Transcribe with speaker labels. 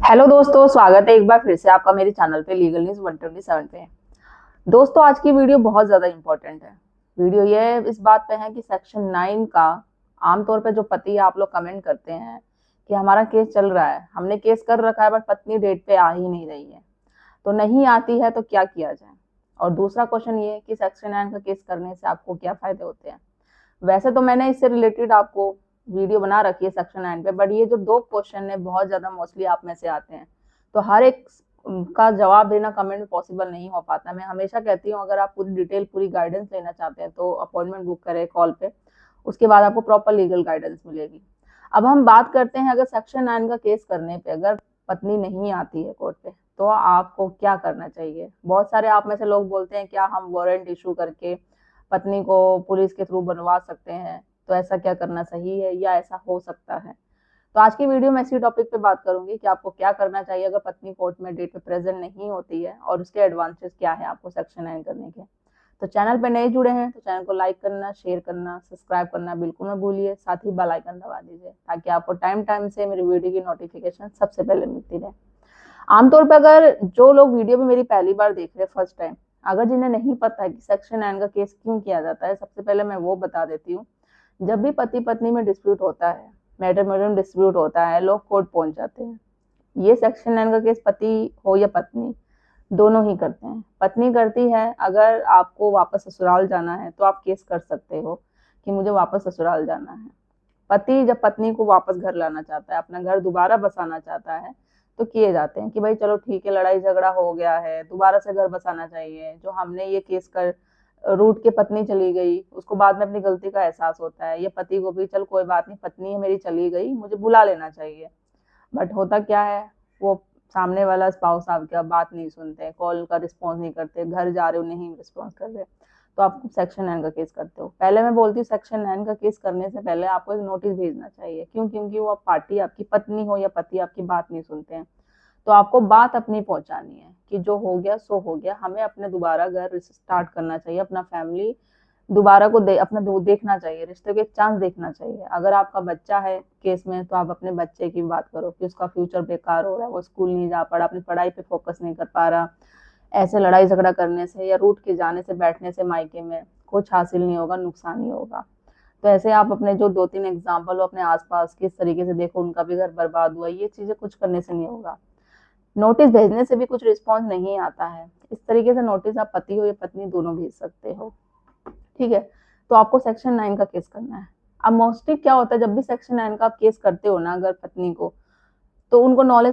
Speaker 1: Hello दोस्तों, स्वागत है एक बार फिर से आपका मेरे चैनल पे लीगल न्यूज 127 पे। दोस्तों, आज की वीडियो बहुत ज़्यादा इंपॉर्टेंट है। वीडियो ये इस बात पे है कि सेक्शन 9 का आमतौर पे जो पति आप लोग कमेंट करते हैं कि हमारा केस चल रहा है, हमने केस कर रखा है बट पत्नी डेट पे आ ही नहीं रही है, तो नहीं आती है तो क्या किया जाए। और दूसरा क्वेश्चन ये है कि सेक्शन 9 का केस करने से आपको क्या फायदे होते हैं। वैसे तो मैंने इससे रिलेटेड आपको वीडियो बना रखी है सेक्शन 9 पे, बट ये जो दो क्वेश्चन है बहुत ज्यादा मोस्टली आप में से आते हैं, तो हर एक का जवाब देना कमेंट में पॉसिबल नहीं हो पाता। मैं हमेशा कहती हूँ अगर आप पूरी डिटेल पूरी गाइडेंस लेना चाहते हैं तो अपॉइंटमेंट बुक करें कॉल पे, उसके बाद आपको प्रॉपर लीगल गाइडेंस मिलेगी। अब हम बात करते हैं, अगर सेक्शन 9 का केस करने पे अगर पत्नी नहीं आती है कोर्ट पे तो आपको क्या करना चाहिए। बहुत सारे आप में से लोग बोलते हैं क्या हम वारंट इशू करके पत्नी को पुलिस के थ्रू बनवा सकते हैं, तो ऐसा क्या करना सही है या ऐसा हो सकता है। तो आज की वीडियो में इसी टॉपिक पे बात करूंगी कि आपको क्या करना चाहिए अगर पत्नी कोर्ट में डेट पे प्रेजेंट नहीं होती है और उसके एडवांटेज क्या है आपको सेक्शन 9 करने के। तो चैनल पे नए जुड़े हैं तो चैनल को लाइक करना, शेयर करना, सब्सक्राइब करना बिल्कुल ना भूलिए, साथ ही बेल आइकन दबा दीजिए ताकि आपको टाइम टाइम से मेरी वीडियो की नोटिफिकेशन सबसे पहले मिलती रहे। आमतौर पर अगर जो लोग वीडियो में मेरी पहली बार देख रहे हैं फर्स्ट टाइम, अगर जिन्हें नहीं पता है कि सेक्शन 9 का केस क्यों किया जाता है, सबसे पहले मैं वो बता देती हूँ। जब भी पति पत्नी में डिस्प्यूट होता है, मैट्रिमोनियल डिस्प्यूट होता है, लोग कोर्ट पहुंच जाते हैं। ये सेक्शन 9 का केस पति हो या पत्नी दोनों ही करते हैं। पत्नी करती है, अगर आपको वापस ससुराल जाना है तो आप केस कर सकते हो कि मुझे वापस ससुराल जाना है। पति जब पत्नी को वापस घर लाना चाहता है, अपना घर दोबारा बसाना चाहता है, तो किए जाते हैं कि भाई चलो ठीक है, लड़ाई झगड़ा हो गया है, दोबारा से घर बसाना चाहिए। जो हमने ये केस कर रूट के पत्नी चली गई, उसको बाद में अपनी गलती का एहसास होता है, या पति को भी चल कोई बात नहीं, पत्नी है मेरी चली गई, मुझे बुला लेना चाहिए। बट होता क्या है, वो सामने वाला स्पाउस आपका बात नहीं सुनते, कॉल का रिस्पॉन्स नहीं करते, घर जा रहे हो नहीं रिस्पॉन्स कर रहे, तो आप सेक्शन 9 का केस करते हो। पहले मैं बोलती हूँ सेक्शन 9 का केस करने से पहले आपको एक नोटिस भेजना चाहिए। क्यों? क्योंकि वो पार्टी आपकी पत्नी हो या पति आपकी बात नहीं सुनते हैं, तो आपको बात अपनी पहुंचानी है कि जो हो गया सो हो गया, हमें अपने दोबारा घर स्टार्ट करना चाहिए, अपना फैमिली दोबारा को अपना देखना चाहिए, रिश्ते को एक चांस देखना चाहिए। अगर आपका बच्चा है केस में तो आप अपने बच्चे की बात करो कि उसका फ्यूचर बेकार हो रहा है, वो स्कूल नहीं जा पा रहा, अपनी पढ़ाई पे फोकस नहीं कर पा रहा, ऐसे लड़ाई झगड़ा करने से या रूठ के जाने से बैठने से मायके में कुछ हासिल नहीं होगा, नुकसान ही होगा। तो ऐसे आप अपने जो 2-3 एग्जाम्पल हो अपने आसपास किस तरीके से देखो, उनका भी घर बर्बाद हुआ, ये चीजें कुछ करने से नहीं होगा। नोटिस भेजने से भी कुछ रिस्पॉन्स नहीं आता है, इस तरीके से नोटिस आप पति हो या पत्नी दोनों भेज सकते हो। ठीक है, तो आपको सेक्शन 9 का केस करना है। अब मोस्टली क्या होता है, जब भी सेक्शन 9 का आप केस करते हो ना अगर पत्नी को, तो उनको नॉलेज